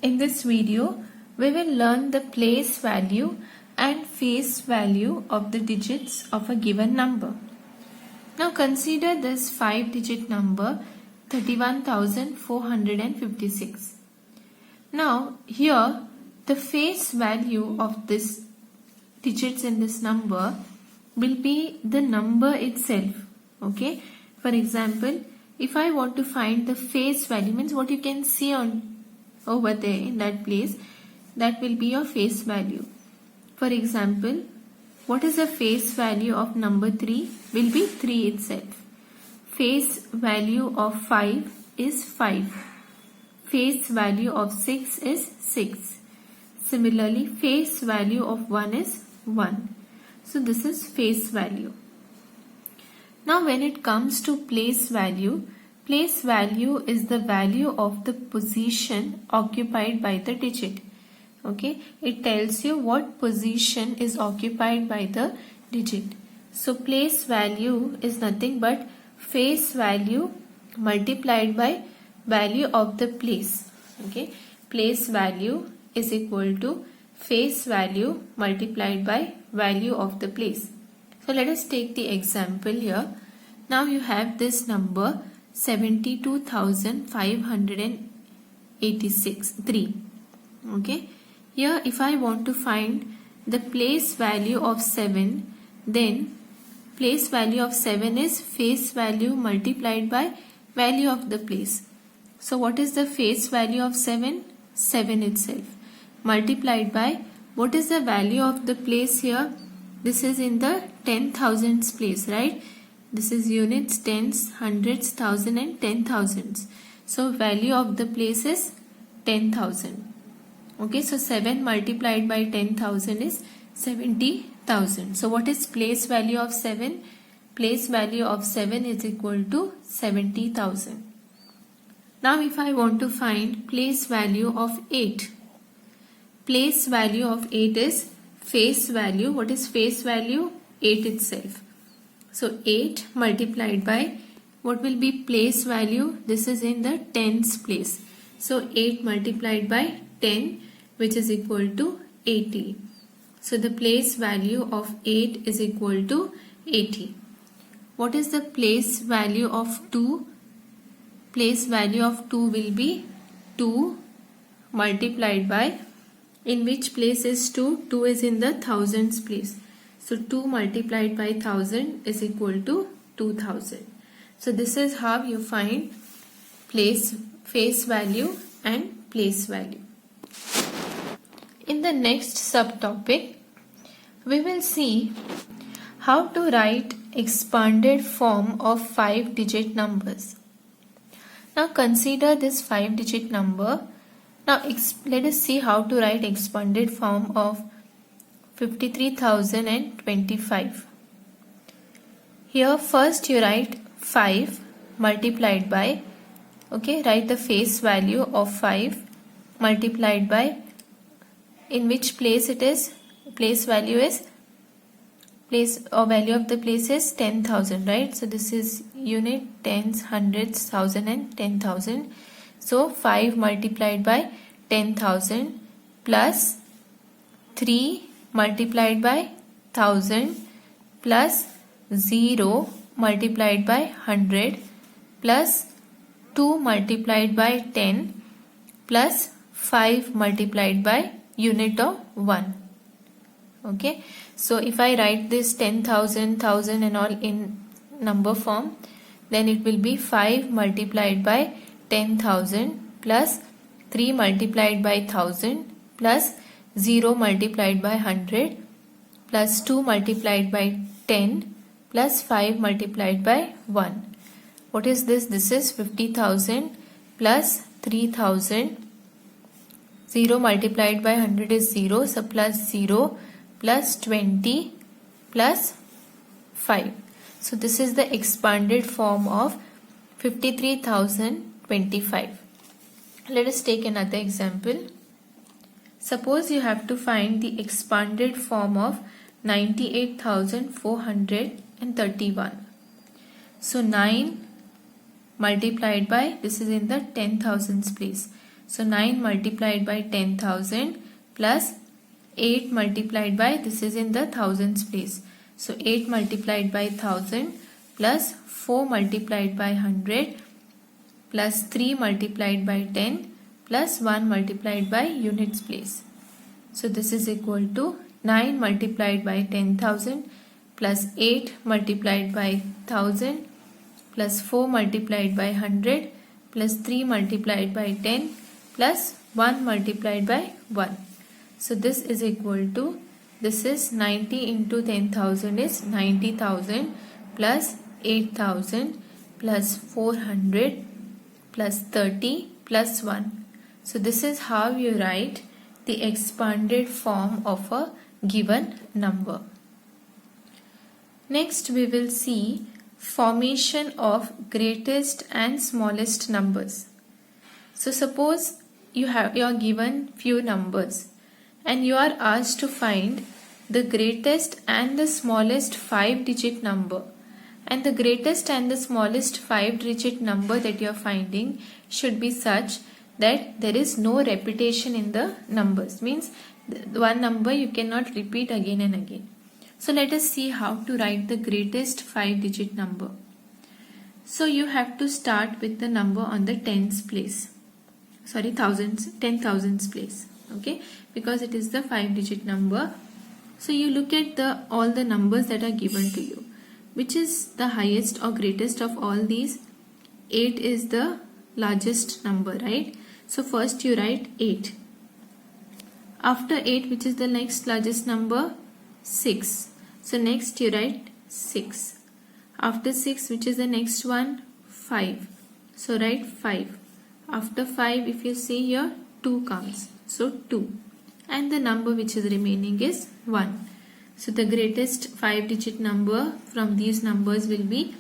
In this video, we will learn the place value and face value of the digits of a given number. Now consider this 5-digit number 31,456. Now here the face value of this digits in this number will be the number itself. Okay. For example, if I want to find the face value, means what you can see on over there in that place, that will be your face value. For example, what is the face value of number 3? Will be 3 itself. Face value of 5 is 5. Face value of 6 is 6. Similarly, face value of 1 is 1. So this is face value. Now when it comes to place value is the value of the position occupied by the digit. Okay, it tells you what position is occupied by the digit. So place value is nothing but face value multiplied by value of the place. Okay, place value is equal to face value multiplied by value of the place. So let us take the example here. Now you have this number 72,586. Okay. Here if I want to find the place value of 7, then place value of 7 is face value multiplied by value of the place. So what is the face value of 7? 7 itself. Multiplied by what is the value of the place here? This is in the 10,000s place, right? This is units, tens, hundreds, thousand and 10,000s. So value of the place is 10,000. Okay, so 7 multiplied by 10,000 is 70,000. So what is place value of 7? Place value of 7 is equal to 70,000. Now if I want to find place value of 8. Place value of 8 is face value. What is face value? 8 itself. So 8 multiplied by what will be place value? This is in the tens place. So 8 multiplied by 10, which is equal to 80. So the place value of 8 is equal to 80. What is the place value of 2? Place value of 2 will be 2 multiplied by, in which place is 2? 2 is in the thousands place. So 2 multiplied by 1000 is equal to 2000. So this is how you find face value and place value. In the next subtopic, we will see how to write expanded form of 5-digit numbers. Now consider this 5-digit number. Now let us see how to write expanded form of 53,025. Here first you write 5 multiplied by, okay, write the face value of 5 multiplied by, in which place it is, place value is, place or value of the place is 10,000, right? So this is unit, tens, hundreds, thousand and 10,000. So 5 multiplied by 10,000 plus 3 multiplied by 1000 plus 0 multiplied by 100 plus 2 multiplied by 10 plus 5 multiplied by unit of 1. Okay, so if I write this 10,000, 1000 and all in number form, then it will be 5 multiplied by 10,000 plus 3 multiplied by 1000 plus 0 multiplied by 100 plus 2 multiplied by 10 plus 5 multiplied by 1. What is this? This is 50,000 plus 3,000. 0 multiplied by 100 is 0. So plus 0 plus 20 plus 5. So this is the expanded form of 53,025. Let us take another example. Suppose you have to find the expanded form of 98,431. So 9 multiplied by, this is in the 10,000s place. So 9 multiplied by 10,000 plus 8 multiplied by, this is in the thousands place. So 8 multiplied by 1000 plus 4 multiplied by 100 plus 3 multiplied by 10 plus 1 multiplied by units place. So this is equal to 9 multiplied by 10,000 plus 8 multiplied by 1000 plus 4 multiplied by 100 plus 3 multiplied by 10 plus 1 multiplied by 1. So this is equal to, this is 90 into 10,000 is 90,000 plus 8,000 plus 400 plus 30 plus 1. So this is how you write the expanded form of a given number. Next we will see formation of greatest and smallest numbers. So suppose you are given few numbers and you are asked to find the greatest and the smallest 5-digit number, and the greatest and the smallest 5-digit number that you are finding should be such that there is no repetition in the numbers, means the one number you cannot repeat again and again. So let us see how to write the greatest 5-digit number. So you have to start with the number on the tens place, sorry, thousands, 10,000s place, okay, because it is the 5-digit number. So you look at all the numbers that are given to you. Which is the highest or greatest of all these? 8 is the largest number, right? So first you write 8. After 8, which is the next largest number? 6. So next you write 6. After 6, which is the next one? 5. So write 5. After 5, if you see here, 2 comes. So 2. And the number which is remaining is 1. So the greatest 5-digit number from these numbers will be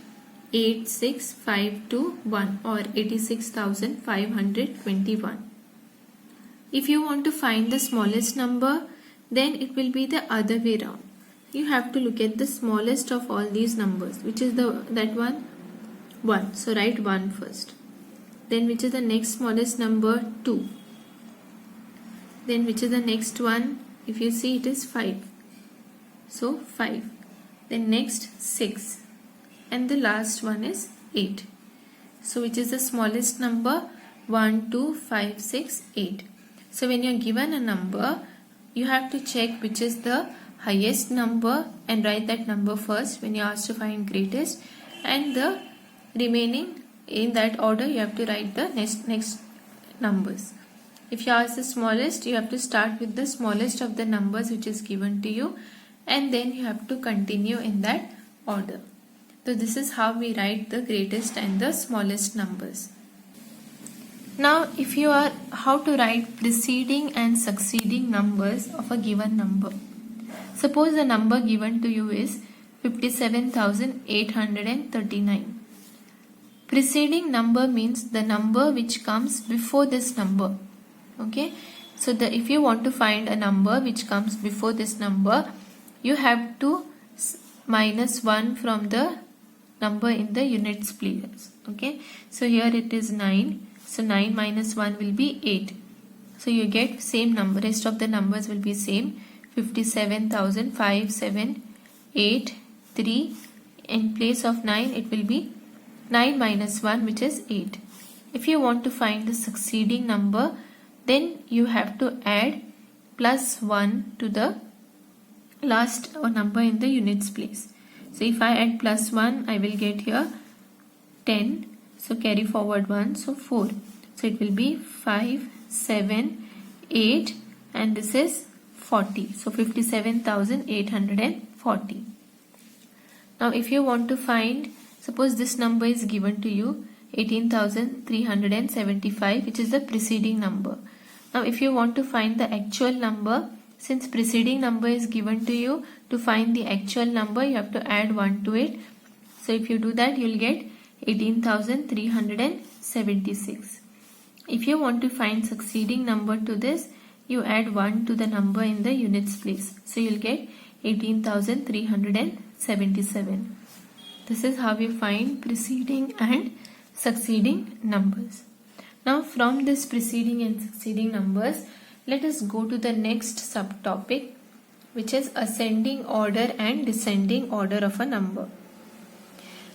86521 or 86,521. If you want to find the smallest number, then it will be the other way round. You have to look at the smallest of all these numbers, which is that one? 1. So write 1 first. Then which is the next smallest number? 2. Then which is the next one? If you see, it is 5. So 5. Then next 6. And the last one is 8. So which is the smallest number? 1, 2, 5, 6, 8. So when you are given a number, you have to check which is the highest number and write that number first when you are asked to find greatest, and the remaining in that order you have to write the next numbers. If you ask the smallest, you have to start with the smallest of the numbers which is given to you, and then you have to continue in that order. So this is how we write the greatest and the smallest numbers. Now if you are how to write preceding and succeeding numbers of a given number. Suppose the number given to you is 57,839. Preceding number means the number which comes before this number. Okay, so if you want to find a number which comes before this number, you have to minus 1 from the number in the units place. Okay, so here it is 9. So 9 minus 1 will be 8. So you get same number. Rest of the numbers will be same. 57,578.3. In place of 9, it will be 9 minus 1, which is 8. If you want to find the succeeding number, then you have to add plus 1 to the last number in the units place. So if I add plus 1, I will get here 10. So carry forward 1, so 4. So it will be 5, 7, 8, and this is 40. So 57,840. Now if you want to find, suppose this number is given to you 18,375, which is the preceding number. Now if you want to find the actual number, since preceding number is given to you, to find the actual number you have to add 1 to it. So if you do that, you will get 18,376. If you want to find succeeding number to this, you add 1 to the number in the units place. So you will get 18,377. This is how we find preceding and succeeding numbers. Now from this preceding and succeeding numbers, let us go to the next subtopic, which is ascending order and descending order of a number.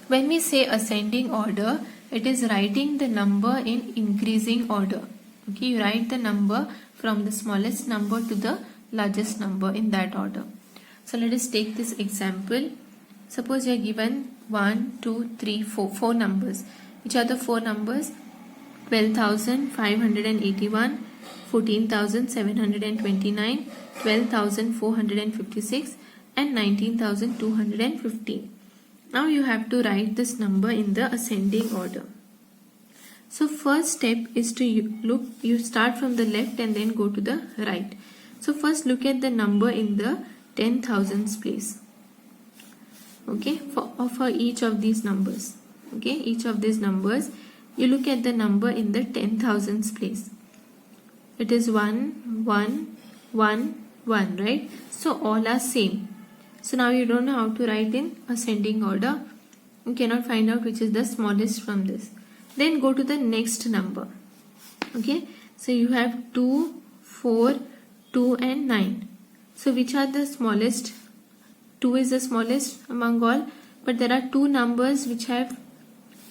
When we say ascending order, it is writing the number in increasing order. Okay, you write the number from the smallest number to the largest number in that order. So let us take this example. Suppose you are given 1, 2, 3, 4, 4 numbers. Which are the 4 numbers? 12,581, 14,729, 12,456 and 19,215. Now you have to write this number in the ascending order. So first step is to you start from the left and then go to the right. So first look at the number in the 10,000s place. Okay, for each of these numbers. Okay, each of these numbers, you look at the number in the 10,000s place. It is 1, 1, 1, 1, right? So all are same. So now you don't know how to write in ascending order. You cannot find out which is the smallest from this. Then go to the next number. Okay, so you have 2, 4, 2 and 9. So which are the smallest? 2 is the smallest among all, but there are 2 numbers which have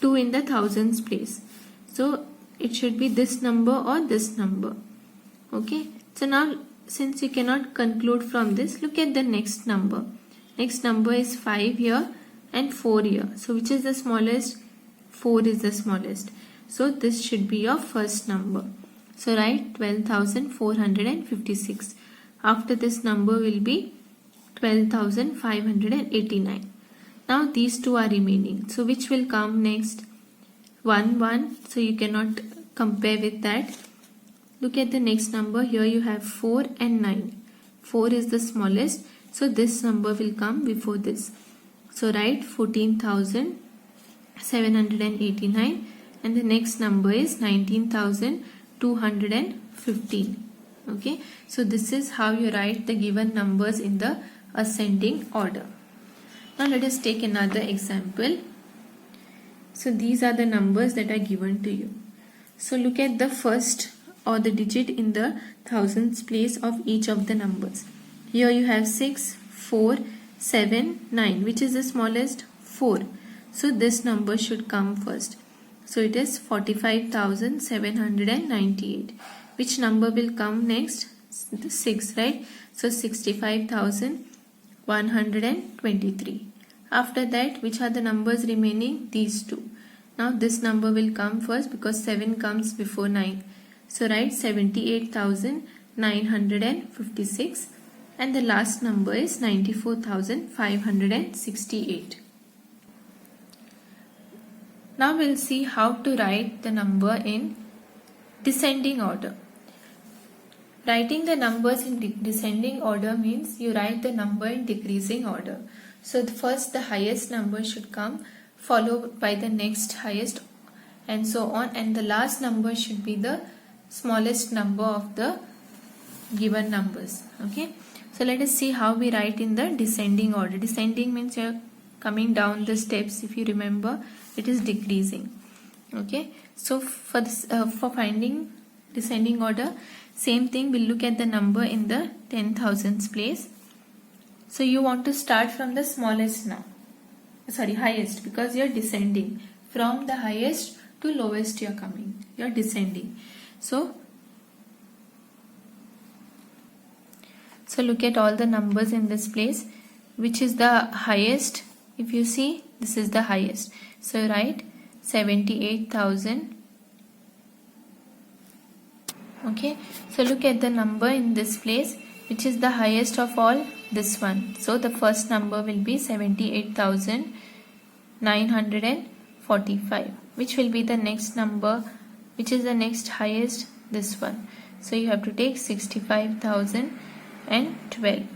2 in the thousands place. So it should be this number or this number. Okay, so now since you cannot conclude from this, look at the next number. Next number is 5 here and 4 here. So which is the smallest? 4 is the smallest. So this should be your first number. So write 12,456. After this number will be 12,589. Now these two are remaining. So which will come next? 1, 1. So you cannot compare with that. Look at the next number. Here you have 4 and 9. 4 is the smallest. So this number will come before this. So write 14,789 and the next number is 19,215. Okay, so this is how you write the given numbers in the ascending order. Now let us take another example. So these are the numbers that are given to you. So look at the first or the digit in the thousands place of each of the numbers. Here you have 6, 4, 7, 9. Which is the smallest? 4. So this number should come first. So it is 45,798. Which number will come next? 6, right? So 65,123. After that, which are the numbers remaining? These two. Now this number will come first because 7 comes before 9. So write 78,956 and the last number is 94,568. Now we'll see how to write the number in descending order. Writing the numbers in descending order means you write the number in decreasing order. So first the highest number should come, followed by the next highest and so on, and the last number should be the smallest number of the given numbers. Okay, so let us see how we write in the descending order. Descending means you are coming down the steps. If you remember, it is decreasing. Okay, so for this, for finding descending order, same thing, we'll look at the number in the 10,000s place. So you want to start from the smallest now, highest, because you're descending from the highest to lowest. You're coming, you're descending. So look at all the numbers in this place. Which is the highest? If you see, this is the highest. So write 78,000. Okay, so look at the number in this place. Which is the highest of all? This one. So the first number will be 78,945. Which will be the next number? Which is the next highest? This one. So you have to take 65,012.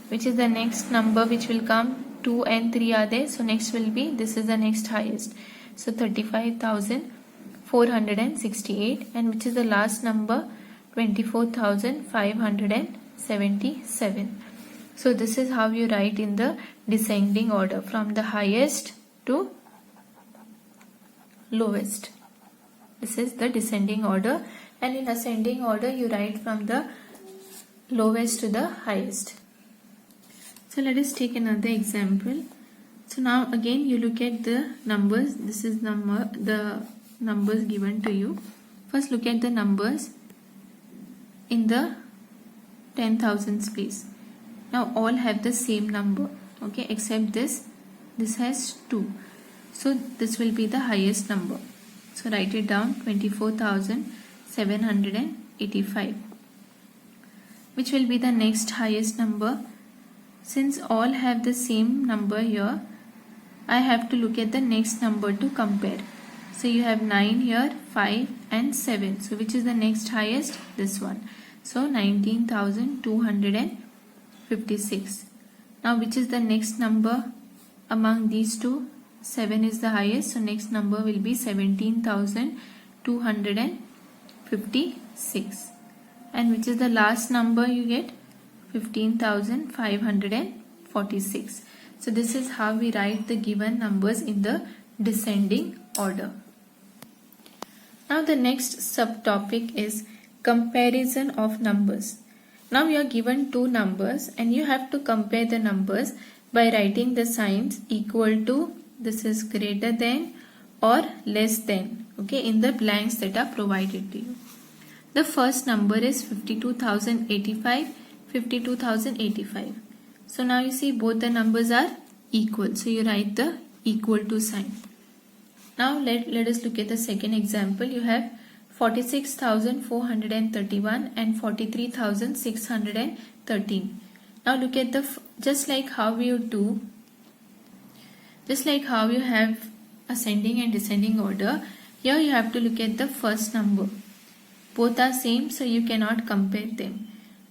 Which is the next number which will come? 2 and 3 are there. So next will be, this is the next highest. So 35,468. And which is the last number? 24,577. So this is how you write in the descending order, from the highest to lowest. This is the descending order, and in ascending order you write from the lowest to the highest. So let us take another example. So now again you look at the numbers. This is the numbers given to you. First look at the numbers in the 10,000s place. Now all have the same number, okay, except this has 2. So this will be the highest number. So write it down, 24,785. Which will be the next highest number? Since all have the same number here, I have to look at the next number to compare. So you have 9 here, 5 and 7. So which is the next highest? This one. So 19,256. Now which is the next number among these two? 7 is the highest. So next number will be 17,256. And which is the last number you get? 15,546. So this is how we write the given numbers in the descending order. Now the next subtopic is comparison of numbers. Now you are given two numbers and you have to compare the numbers by writing the signs equal to, this is greater than or less than, okay, in the blanks that are provided to you. The first number is 52,085, 52,085. So now you see both the numbers are equal. So you write the equal to sign. Now let us look at the second example. You have 46,431 and 43,613. Now look at the, just like how you have ascending and descending order, here you have to look at the first number. Both are same, so you cannot compare them.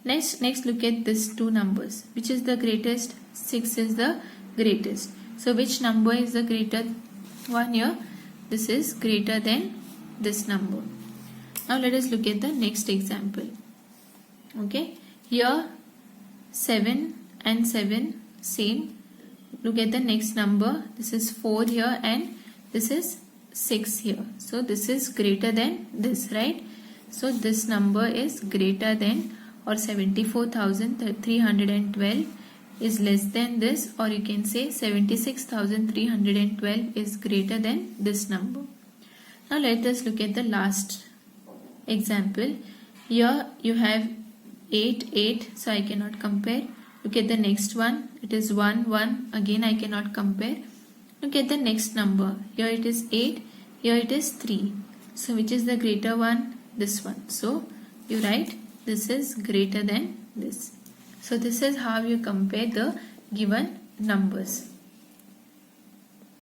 Next look at these two numbers. Which is the greatest? 6 is the greatest. So which number is the greater one here? This is greater than this number. Now let us look at the next example. Okay, here 7 and 7 same. Look at the next number. This is 4 here and this is 6 here. So this is greater than this, right? So this number is greater than, or 74,312 is less than this, or you can say 76,312 is greater than this number. Now let us look at the last example. Here you have 8, 8, so I cannot compare. Look at the next one. It is 1, 1. Again I cannot compare. Look at the next number. Here it is 8. Here it is 3. So which is the greater one? This one. So you write this is greater than this. So this is how you compare the given numbers.